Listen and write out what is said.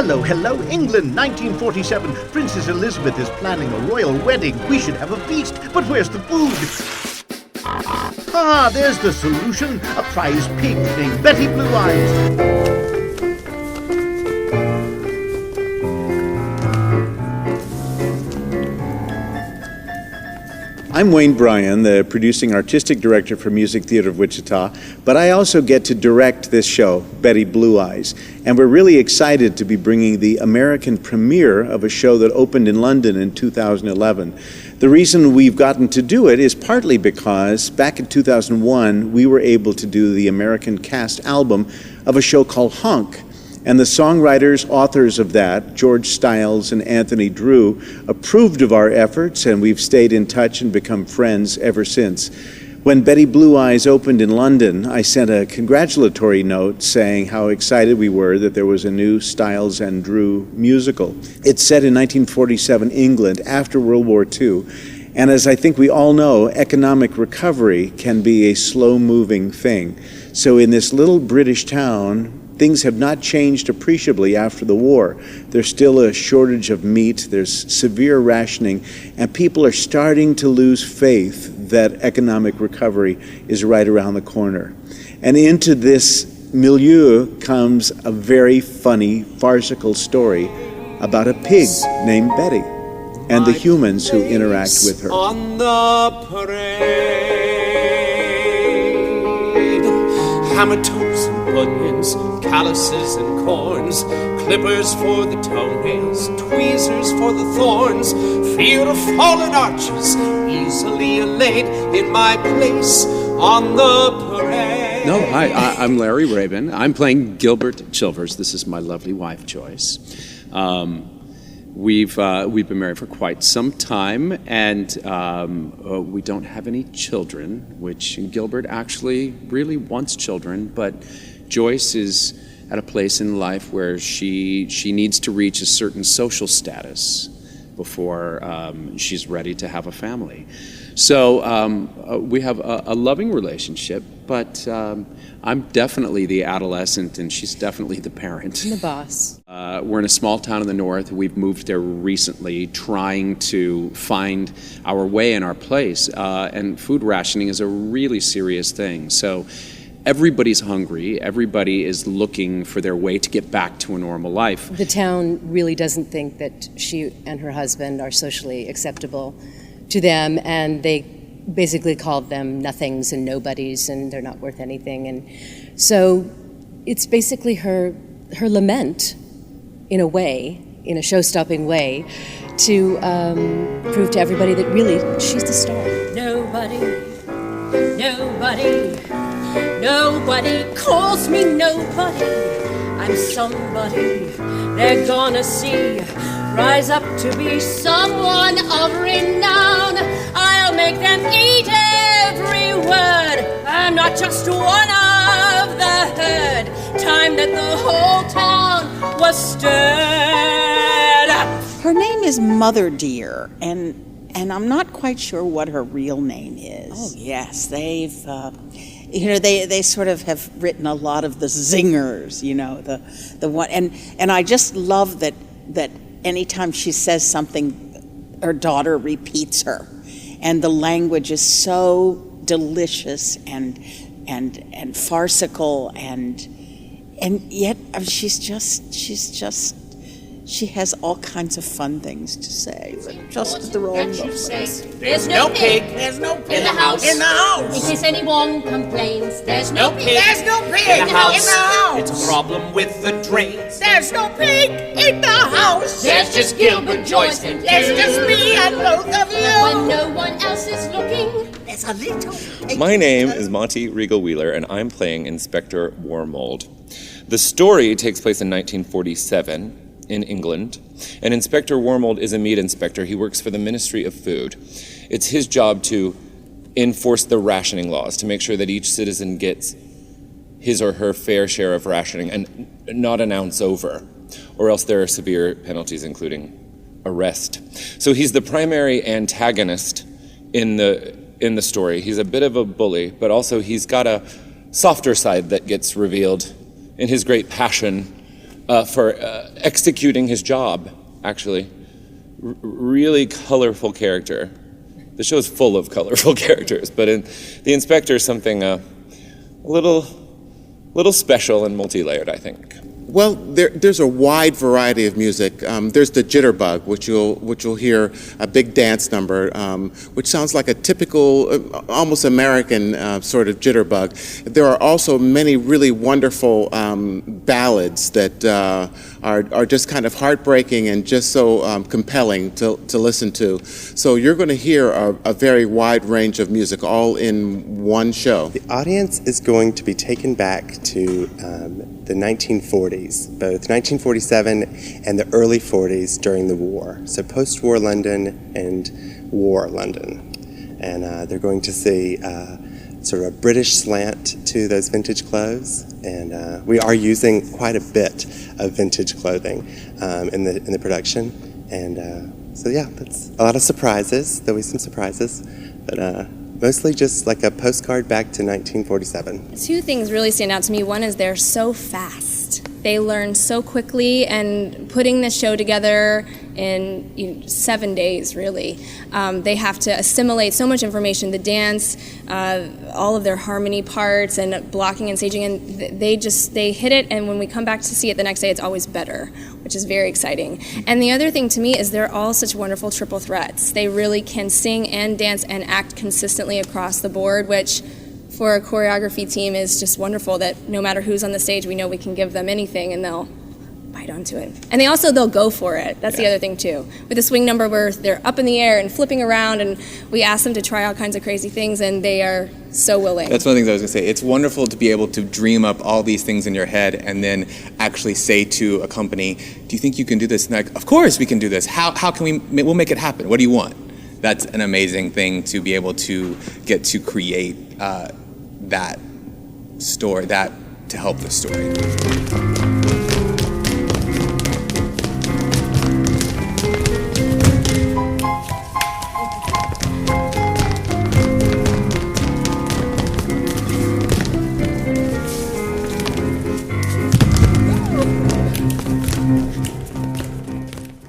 Hello, hello, England, 1947. Princess Elizabeth is planning a royal wedding. We should have a feast, but where's the food? Ah, there's the solution. A prize pig named Betty Blue Eyes. I'm Wayne Bryan, the producing artistic director for Music Theater of Wichita, but I also get to direct this show, Betty Blue Eyes, and we're really excited to be bringing the American premiere of a show that opened in London in 2011. The reason we've gotten to do it is partly because back in 2001, we were able to do the American cast album of a show called Honk. And the songwriters, authors of that, George Stiles and Anthony Drew, approved of our efforts, and we've stayed in touch and become friends ever since. When Betty Blue Eyes opened in London, I sent a congratulatory note saying how excited we were that there was a new Stiles and Drew musical. It's set in 1947 England after World War II. And as I think we all know, economic recovery can be a slow-moving thing. So in this little British town, things have not changed appreciably after the war. There's still a shortage of meat, there's severe rationing, and people are starting to lose faith that economic recovery is right around the corner. And into this milieu comes a very funny, farcical story about a pig named Betty and the humans who interact with her. On the parade, hammer toes and bunions, calluses and corns, clippers for the toenails, tweezers for the thorns, field of fallen arches, easily laid in my place on the parade. No, I'm Larry Rabin. I'm playing Gilbert Chilvers. This is my lovely wife, Joyce. We've been married for quite some time, and we don't have any children, which Gilbert actually really wants children, but Joyce is at a place in life where she needs to reach a certain social status before she's ready to have a family. So we have a loving relationship, but I'm definitely the adolescent and she's definitely the parent. And the boss. We're in a small town in the north. We've moved there recently trying to find our way and our place. And food rationing is a really serious thing. So everybody's hungry. Everybody is looking for their way to get back to a normal life. The town really doesn't think that she and her husband are socially acceptable to them, and they basically called them nothings and nobodies, and they're not worth anything. And so it's basically her lament, in a way, in a show-stopping way, to prove to everybody that really she's the star. Nobody calls me nobody. I'm somebody they're gonna see rise up to be someone of renown. I'll make them eat every word. I'm not just one of the herd. Time that the whole town was stirred. Her name is Mother Dear, and I'm not quite sure what her real name is. Oh yes, they've they sort of have written a lot of the zingers, the one, and I just love that anytime she says something, her daughter repeats her, and the language is so delicious and farcical and yet she has all kinds of fun things to say, but just at the wrong moment. There's no pig. There's no pig In the house. In the house. In case anyone complains, there's no pig. There's no pig In the house. In the house. It's a problem with the drains. There's no pig in the house. There's just Gilbert, Joyce, and There's just me and both of you. when no one else is looking, There's a little pig. My name is Monty Regal Wheeler, and I'm playing Inspector Wormold. The story takes place in 1947 in England, and Inspector Wormold is a meat inspector. He works for the Ministry of Food. It's his job to enforce the rationing laws, to make sure that each citizen gets his or her fair share of rationing and not an ounce over, or else there are severe penalties, including arrest. So he's the primary antagonist in the story. He's a bit of a bully, but also he's got a softer side that gets revealed in his great passion for executing his job, actually. Really colorful character. The show's full of colorful characters, but in the inspector is something a little special and multi-layered, I think. Well, there's a wide variety of music. There's the jitterbug, which you'll hear a big dance number, which sounds like a typical, almost American sort of jitterbug. There are also many really wonderful ballads that are just kind of heartbreaking and just so compelling to listen to. So you're going to hear a very wide range of music all in one show. The audience is going to be taken back to the 1940s, both 1947 and the early 40s during the war. So post-war London and war London. And they're going to see sort of a British slant to those vintage clothes. And we are using quite a bit of vintage clothing in the production. And so yeah, that's a lot of surprises. There'll be some surprises, but mostly just like a postcard back to 1947. Two things really stand out to me. One is they're so fast. They learn so quickly, and putting this show together in 7 days, really. They have to assimilate so much information, the dance, all of their harmony parts, and blocking and staging, and they hit it, and when we come back to see it the next day, it's always better, which is very exciting. And the other thing to me is they're all such wonderful triple threats. They really can sing and dance and act consistently across the board, which for a choreography team is just wonderful, that no matter who's on the stage, we know we can give them anything and they'll bite onto it. And they'll go for it. That's the other thing too. With the swing number where they're up in the air and flipping around, and we ask them to try all kinds of crazy things, and they are so willing. That's one of the things I was going to say. It's wonderful to be able to dream up all these things in your head and then actually say to a company, do you think you can do this? And they're like, of course we can do this. How can we'll make it happen. What do you want? That's an amazing thing to be able to get to create that story, to help the story.